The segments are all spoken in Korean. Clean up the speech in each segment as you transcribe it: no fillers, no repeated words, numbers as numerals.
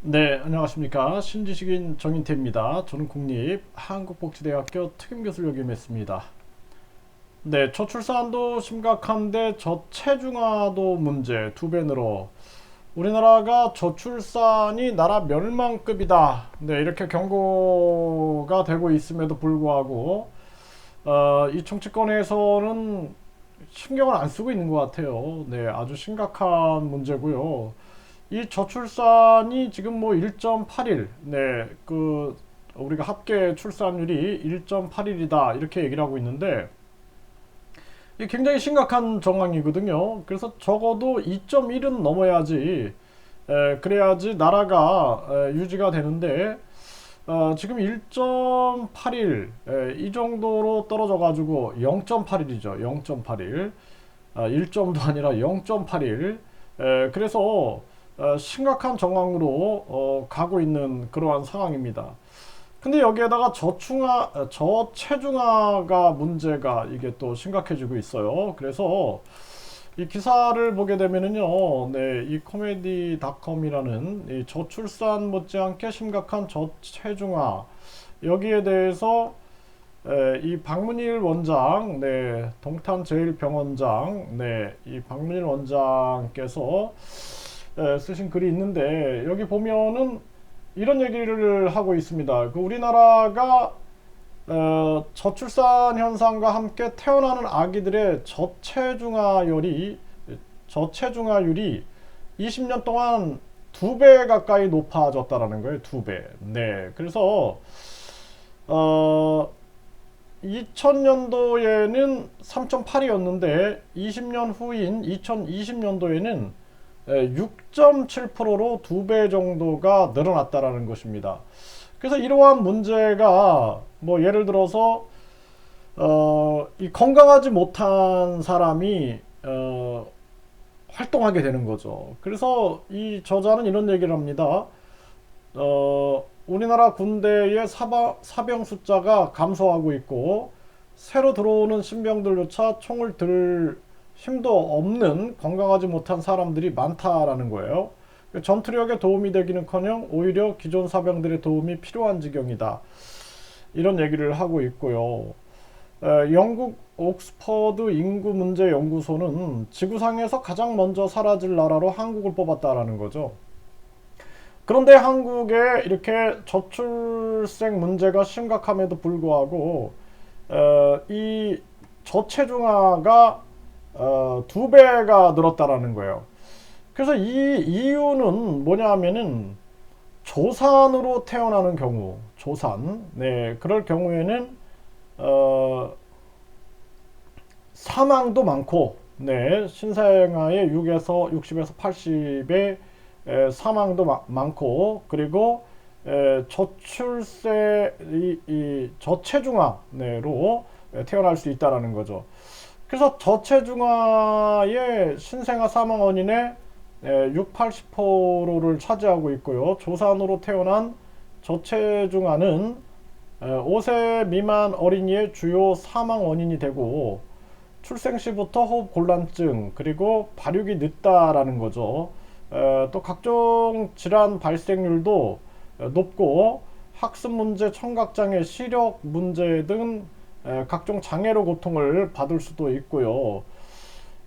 네, 안녕하십니까. 신지식인 정인태입니다. 저는 국립한국복지대학교 특임교수를 역임했습니다. 네, 저출산도 심각한데 저체중아도 문제 두 배 늘어 우리나라가 저출산이 나라 멸망급이다. 네, 이렇게 경고가 되고 있음에도 불구하고 이 정치권에서는 신경을 안 쓰고 있는 것 같아요. 네, 아주 심각한 문제고요. 이 저출산이 지금 뭐 1.8일, 네, 우리가 합계 출산율이 1.8일이다 이렇게 얘기를 하고 있는데 이게 굉장히 심각한 정황이거든요. 그래서 적어도 2.1은 넘어야지, 그래야지 나라가 유지가 되는데 지금 1.8일 이 정도로 떨어져 가지고 0.8일이죠. 0.8일. 1점도 아니라 0.8일. 그래서 심각한 정황으로 가고 있는 그러한 상황입니다. 근데 여기에다가 저체중아가 문제가 이게 또 심각해지고 있어요. 그래서 이 기사를 보게 되면은요, 네, 이 코미디닷컴이라는 이 저출산 못지않게 심각한 저체중아 여기에 대해서 이 박문일 원장, 네, 동탄제일병원장, 네, 이 박문일 원장께서 쓰신 글이 있는데 여기 보면은 이런 얘기를 하고 있습니다. 그 우리나라가 저출산 현상과 함께 태어나는 아기들의 저체중아율이 20년 동안 2배 가까이 높아졌다라는 거예요. 2배. 네. 그래서 2000년도에는 3.8이었는데 20년 후인 2020년도에는 6.7%로 2배 정도가 늘어났다라는 것입니다. 그래서 이러한 문제가 뭐 예를 들어서 이 건강하지 못한 사람이 활동하게 되는 거죠. 그래서 이 저자는 이런 얘기를 합니다. 우리나라 군대의 사병 숫자가 감소하고 있고 새로 들어오는 신병들조차 총을 들 힘도 없는 건강하지 못한 사람들이 많다라는 거예요. 전투력에 도움이 되기는커녕 오히려 기존 사병들의 도움이 필요한 지경이다. 이런 얘기를 하고 있고요. 영국 옥스퍼드 인구문제연구소는 지구상에서 가장 먼저 사라질 나라로 한국을 뽑았다라는 거죠. 그런데 한국에 이렇게 저출생 문제가 심각함에도 불구하고 이 저체중아가 2배가 늘었다라는 거예요. 그래서 이 이유는 뭐냐 하면은 조산으로 태어나는 경우, 네, 그럴 경우에는 사망도 많고, 네, 신생아의 60에서 80의 사망도 많고, 그리고 이 저체중아로 태어날 수 있다라는 거죠. 그래서 저체중아의 신생아 사망 원인의 6, 80%를 차지하고 있고요. 조산으로 태어난 저체중아는 5세 미만 어린이의 주요 사망 원인이 되고 출생 시부터 호흡 곤란증 그리고 발육이 늦다라는 거죠. 또 각종 질환 발생률도 높고 학습 문제, 청각장애, 시력 문제 등 각종 장애로 고통을 받을 수도 있고요.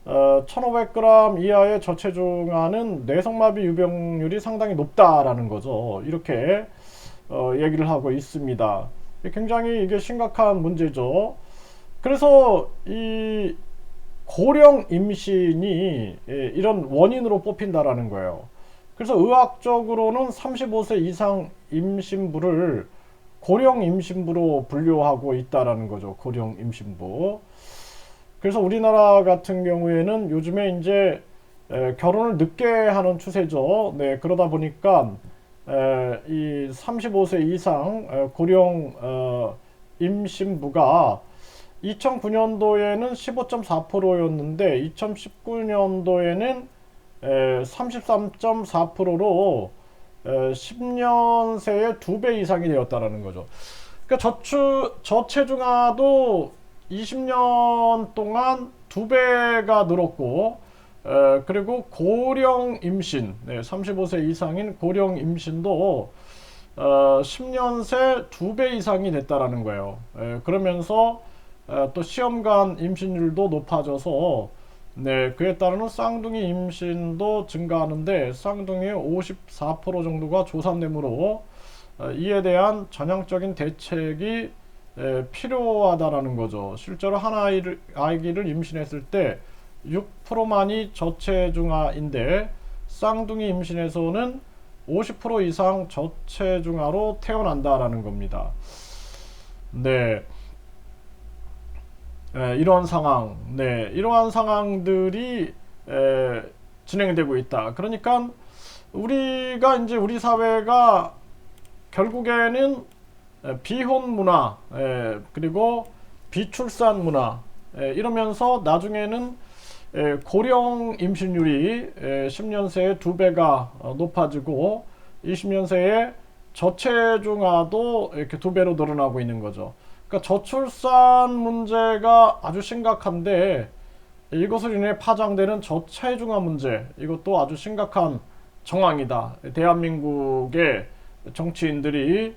1500g 이하의 저체중아는 뇌성마비 유병률이 상당히 높다라는 거죠. 이렇게 얘기를 하고 있습니다. 굉장히 이게 심각한 문제죠. 그래서 이 고령 임신이 이런 원인으로 뽑힌다라는 거예요. 그래서 의학적으로는 35세 이상 임신부를 고령 임신부로 분류하고 있다라는 거죠. 고령 임신부. 그래서 우리나라 같은 경우에는 요즘에 이제 결혼을 늦게 하는 추세죠. 네, 그러다 보니까 이 35세 이상 고령 임신부가 2009년도에는 15.4%였는데 2019년도에는 33.4%로 10년 새에 2배 이상이 되었다라는 거죠. 그러니까 저체중아도 20년 동안 2배가 늘었고 그리고 고령 임신, 35세 이상인 고령 임신도 10년 새 2배 이상이 됐다라는 거예요. 그러면서 또 시험관 임신율도 높아져서 그에 따르는 쌍둥이 임신도 증가하는데 쌍둥이의 54% 정도가 조산되므로 이에 대한 전향적인 대책이 필요하다라는 거죠. 실제로 한 아기를 임신했을 때 6%만이 저체중아인데 쌍둥이 임신에서는 50% 이상 저체중아로 태어난다라는 겁니다. 네. 이러한 상황, 이러한 상황들이 진행되고 있다. 그러니까 우리가 이제 우리 사회가 결국에는 비혼 문화, 그리고 비출산 문화, 이러면서 나중에는 고령 임신율이 10년 새에 2배가 높아지고 20년 새에 저체중아도 이렇게 2배로 늘어나고 있는 거죠. 그러니까 저출산 문제가 아주 심각한데 이것을 인해 파장되는 저체중아 문제, 이것도 아주 심각한 정황이다. 대한민국의 정치인들이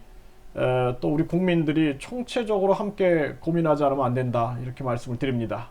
또 우리 국민들이 총체적으로 함께 고민하지 않으면 안 된다. 이렇게 말씀을 드립니다.